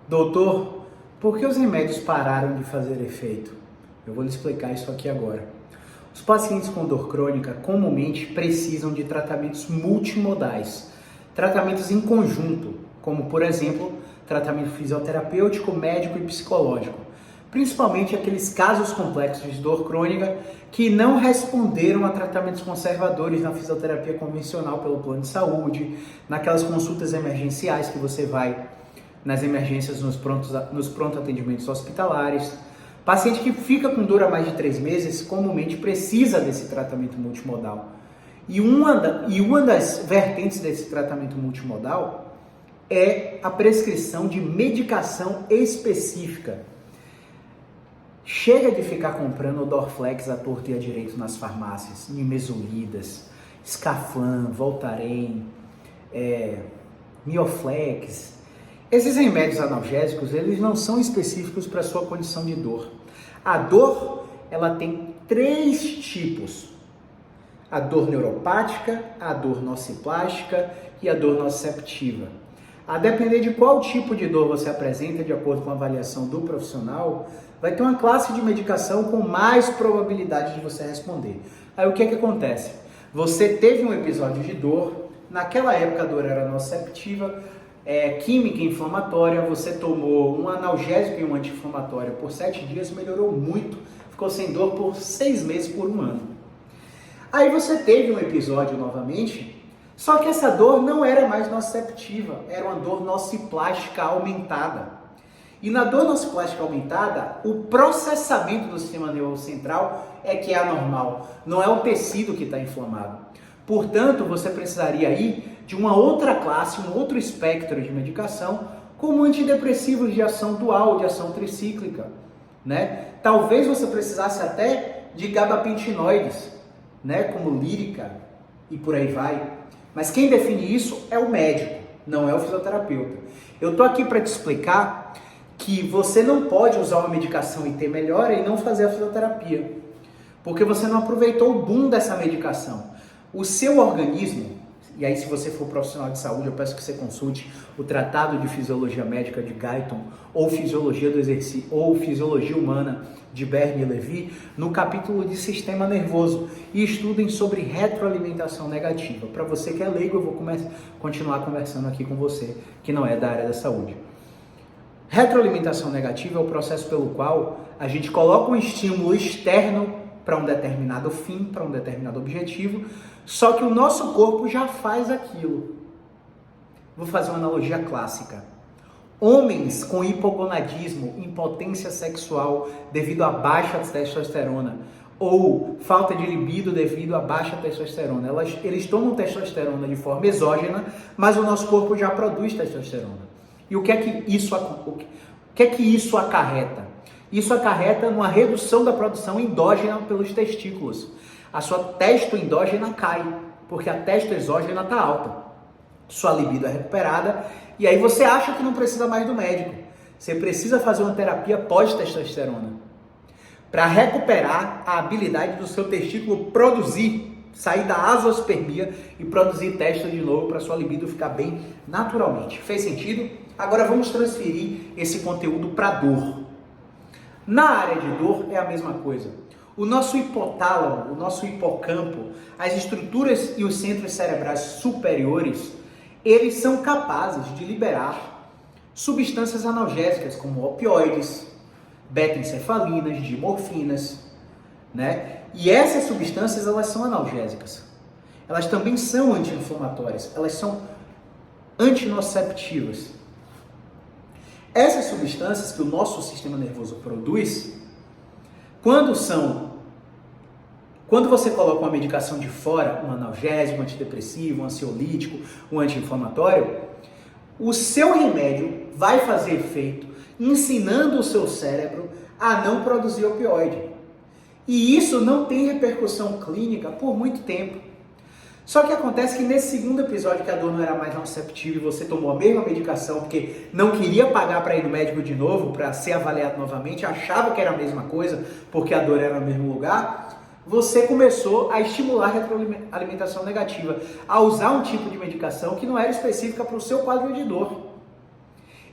Doutor, por que os remédios pararam de fazer efeito? Eu vou lhe explicar isso aqui agora. Os pacientes com dor crônica comumente precisam de tratamentos multimodais, tratamentos em conjunto, como por exemplo, tratamento fisioterapêutico, médico e psicológico, principalmente aqueles casos complexos de dor crônica que não responderam a tratamentos conservadores na fisioterapia convencional pelo plano de saúde, naquelas consultas emergenciais que você vai nas emergências nos pronto atendimentos hospitalares. Paciente que fica com dor há mais de 3 meses comumente precisa desse tratamento multimodal. E uma das vertentes desse tratamento multimodal é a prescrição de medicação específica. Chega de ficar comprando Dorflex à torta e à direito nas farmácias, Nimesulidas, Scaflan, Voltaren, Mioflex. Esses remédios analgésicos, eles não são específicos para a sua condição de dor. A dor, ela tem 3 tipos. A dor neuropática, a dor nociplástica e a dor nociceptiva. A depender de qual tipo de dor você apresenta, de acordo com a avaliação do profissional, vai ter uma classe de medicação com mais probabilidade de você responder. Aí o que acontece? Você teve um episódio de dor, naquela época a dor era nociceptiva, química inflamatória, você tomou um analgésico e um anti-inflamatório por 7 dias, melhorou muito, ficou sem dor por 6 meses, por 1 ano. Aí você teve um episódio novamente, só que essa dor não era mais nociceptiva, era uma dor nociplástica aumentada. E na dor nociplástica aumentada, o processamento do sistema nervoso central é que é anormal, não é o tecido que está inflamado. Portanto, você precisaria aí de uma outra classe, um outro espectro de medicação, como antidepressivos de ação dual, de ação tricíclica, né? Talvez você precisasse até de gabapentinoides, né? Como lírica e por aí vai. Mas quem define isso é o médico, não é o fisioterapeuta. Eu tô aqui para te explicar que você não pode usar uma medicação e ter melhora e não fazer a fisioterapia, porque você não aproveitou o boom dessa medicação. O seu organismo, e aí se você for profissional de saúde, eu peço que você consulte o Tratado de Fisiologia Médica de Guyton, ou Fisiologia do Exercício, ou Fisiologia Humana de Bernie Levy, no capítulo de Sistema Nervoso, e estudem sobre retroalimentação negativa. Para você que é leigo, eu vou continuar conversando aqui com você, que não é da área da saúde. Retroalimentação negativa é o processo pelo qual a gente coloca um estímulo externo para um determinado fim, para um determinado objetivo, só que o nosso corpo já faz aquilo. Vou fazer uma analogia clássica. Homens com hipogonadismo, impotência sexual devido à baixa testosterona, ou falta de libido devido à baixa testosterona, eles tomam testosterona de forma exógena, mas o nosso corpo já produz testosterona. E o que é que isso acarreta? Isso acarreta numa redução da produção endógena pelos testículos. A sua testo endógena cai, porque a testo exógena está alta. Sua libido é recuperada, e aí você acha que não precisa mais do médico. Você precisa fazer uma terapia pós-testosterona para recuperar a habilidade do seu testículo produzir, sair da azoospermia e produzir testo de novo para sua libido ficar bem naturalmente. Fez sentido? Agora vamos transferir esse conteúdo para dor. Na área de dor é a mesma coisa. O nosso hipotálamo, o nosso hipocampo, as estruturas e os centros cerebrais superiores, eles são capazes de liberar substâncias analgésicas como opioides, beta-encefalinas, dimorfinas, né? E essas substâncias, elas são analgésicas. Elas também são anti-inflamatórias, elas são antinociceptivas. Essas substâncias que o nosso sistema nervoso produz, quando você coloca uma medicação de fora, um analgésico, um antidepressivo, um ansiolítico, um anti-inflamatório, o seu remédio vai fazer efeito ensinando o seu cérebro a não produzir opioide. E isso não tem repercussão clínica por muito tempo. Só que acontece que nesse segundo episódio que a dor não era mais nociceptiva e você tomou a mesma medicação porque não queria pagar para ir no médico de novo, para ser avaliado novamente, achava que era a mesma coisa porque a dor era no mesmo lugar, você começou a estimular a retroalimentação negativa, a usar um tipo de medicação que não era específica para o seu quadro de dor.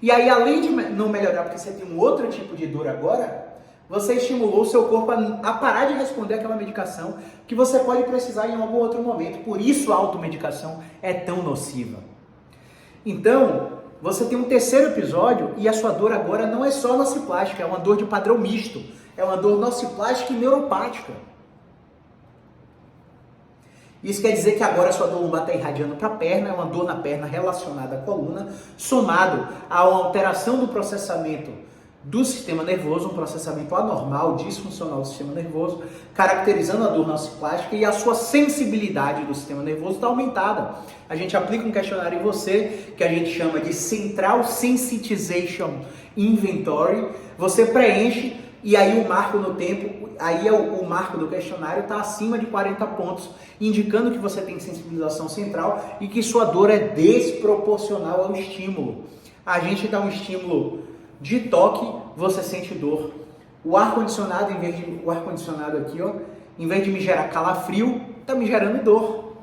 E aí, além de não melhorar porque você tem um outro tipo de dor agora, você estimulou o seu corpo a parar de responder àquela medicação que você pode precisar em algum outro momento. Por isso a automedicação é tão nociva. Então, você tem um terceiro episódio e a sua dor agora não é só nociplástica, é uma dor de padrão misto. É uma dor nociplástica e neuropática. Isso quer dizer que agora a sua dor lombar está irradiando para a perna, é uma dor na perna relacionada à coluna, somado a uma alteração do processamento do sistema nervoso, um processamento anormal, disfuncional do sistema nervoso, caracterizando a dor nociplástica, e a sua sensibilidade do sistema nervoso está aumentada. A gente aplica um questionário em você, que a gente chama de Central Sensitization Inventory, você preenche, e aí o marco no tempo, aí o marco do questionário está acima de 40 pontos, indicando que você tem sensibilização central e que sua dor é desproporcional ao estímulo. A gente dá um estímulo de toque, você sente dor. O ar-condicionado, o ar-condicionado aqui, ó, em vez de me gerar calafrio, está me gerando dor,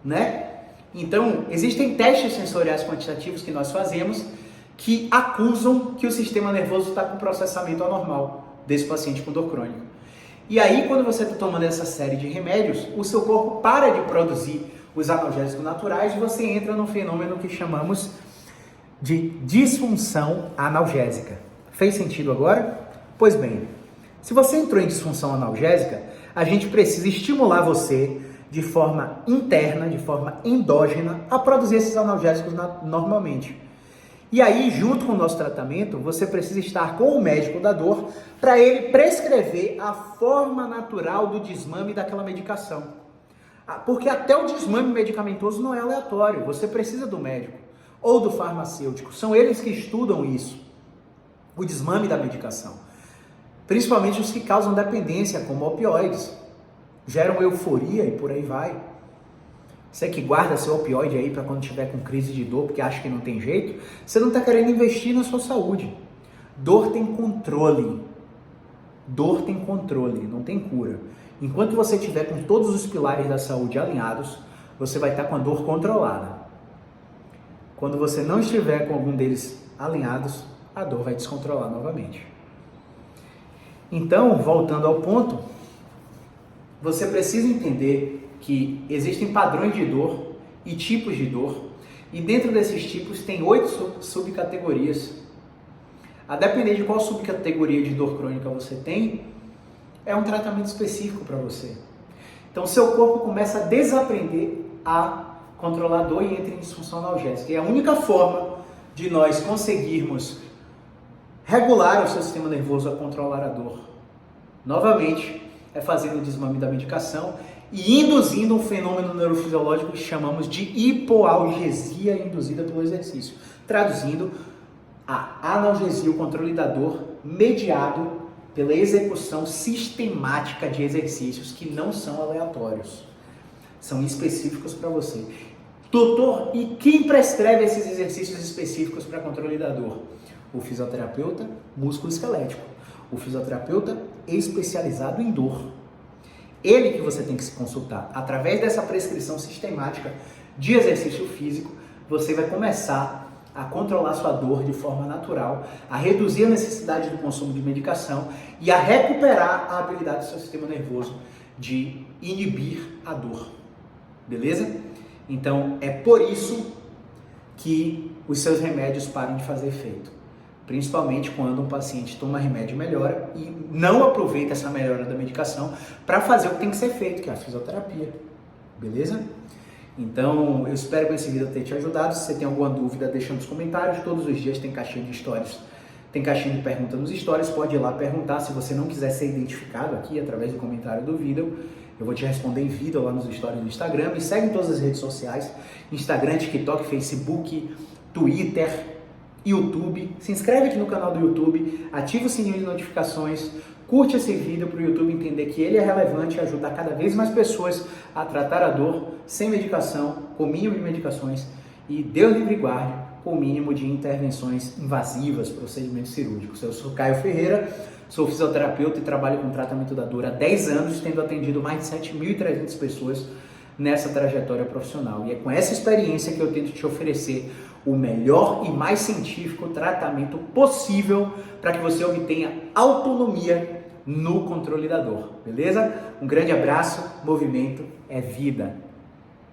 né? Então, existem testes sensoriais quantitativos que nós fazemos que acusam que o sistema nervoso está com processamento anormal desse paciente com dor crônica. E aí, quando você está tomando essa série de remédios, o seu corpo para de produzir os analgésicos naturais e você entra num fenômeno que chamamos de disfunção analgésica. Fez sentido agora? Pois bem, se você entrou em disfunção analgésica, a gente precisa estimular você de forma interna, de forma endógena, a produzir esses analgésicos normalmente. E aí, junto com o nosso tratamento, você precisa estar com o médico da dor para ele prescrever a forma natural do desmame daquela medicação. Porque até o desmame medicamentoso não é aleatório, você precisa do médico ou do farmacêutico. São eles que estudam isso, o desmame da medicação. Principalmente os que causam dependência, como opioides. Geram euforia e por aí vai. Você que guarda seu opioide aí para quando tiver com crise de dor, porque acha que não tem jeito, você não está querendo investir na sua saúde. Dor tem controle. Dor tem controle, não tem cura. Enquanto você estiver com todos os pilares da saúde alinhados, você vai estar com a dor controlada. Quando você não estiver com algum deles alinhados, a dor vai descontrolar novamente. Então, voltando ao ponto, você precisa entender que existem padrões de dor e tipos de dor, e dentro desses tipos tem 8 subcategorias. A depender de qual subcategoria de dor crônica você tem, é um tratamento específico para você. Então, seu corpo começa a desaprender a controlar a dor e entra em disfunção analgésica. E a única forma de nós conseguirmos regular o seu sistema nervoso a controlar a dor, novamente, é fazendo o desmame da medicação e induzindo um fenômeno neurofisiológico que chamamos de hipoalgesia induzida pelo exercício. Traduzindo, a analgesia, o controle da dor, mediado pela execução sistemática de exercícios que não são aleatórios. São específicos para você. Doutor, e quem prescreve esses exercícios específicos para controle da dor? O fisioterapeuta músculo-esquelético. O fisioterapeuta especializado em dor. Ele que você tem que se consultar. Através dessa prescrição sistemática de exercício físico, você vai começar a controlar sua dor de forma natural, a reduzir a necessidade do consumo de medicação e a recuperar a habilidade do seu sistema nervoso de inibir a dor. Beleza? Então, é por isso que os seus remédios param de fazer efeito. Principalmente quando um paciente toma remédio e melhora e não aproveita essa melhora da medicação para fazer o que tem que ser feito, que é a fisioterapia. Beleza? Então, eu espero que esse vídeo tenha te ajudado. Se você tem alguma dúvida, deixa nos comentários. Todos os dias tem caixinha de stories, tem caixinha de pergunta nos stories. Pode ir lá perguntar. Se você não quiser ser identificado aqui através do comentário do vídeo, eu vou te responder em vídeo lá nos stories do Instagram. Me segue em todas as redes sociais: Instagram, TikTok, Facebook, Twitter, YouTube. Se inscreve aqui no canal do YouTube, ativa o sininho de notificações, curte esse vídeo para o YouTube entender que ele é relevante e ajudar cada vez mais pessoas a tratar a dor sem medicação, com o mínimo de medicações, e Deus livre e guarde, com o mínimo de intervenções invasivas, procedimentos cirúrgicos. Eu sou Caio Ferreira, sou fisioterapeuta e trabalho com tratamento da dor há 10 anos, tendo atendido mais de 7.300 pessoas nessa trajetória profissional. E é com essa experiência que eu tento te oferecer o melhor e mais científico tratamento possível para que você obtenha autonomia no controle da dor, beleza? Um grande abraço, movimento é vida!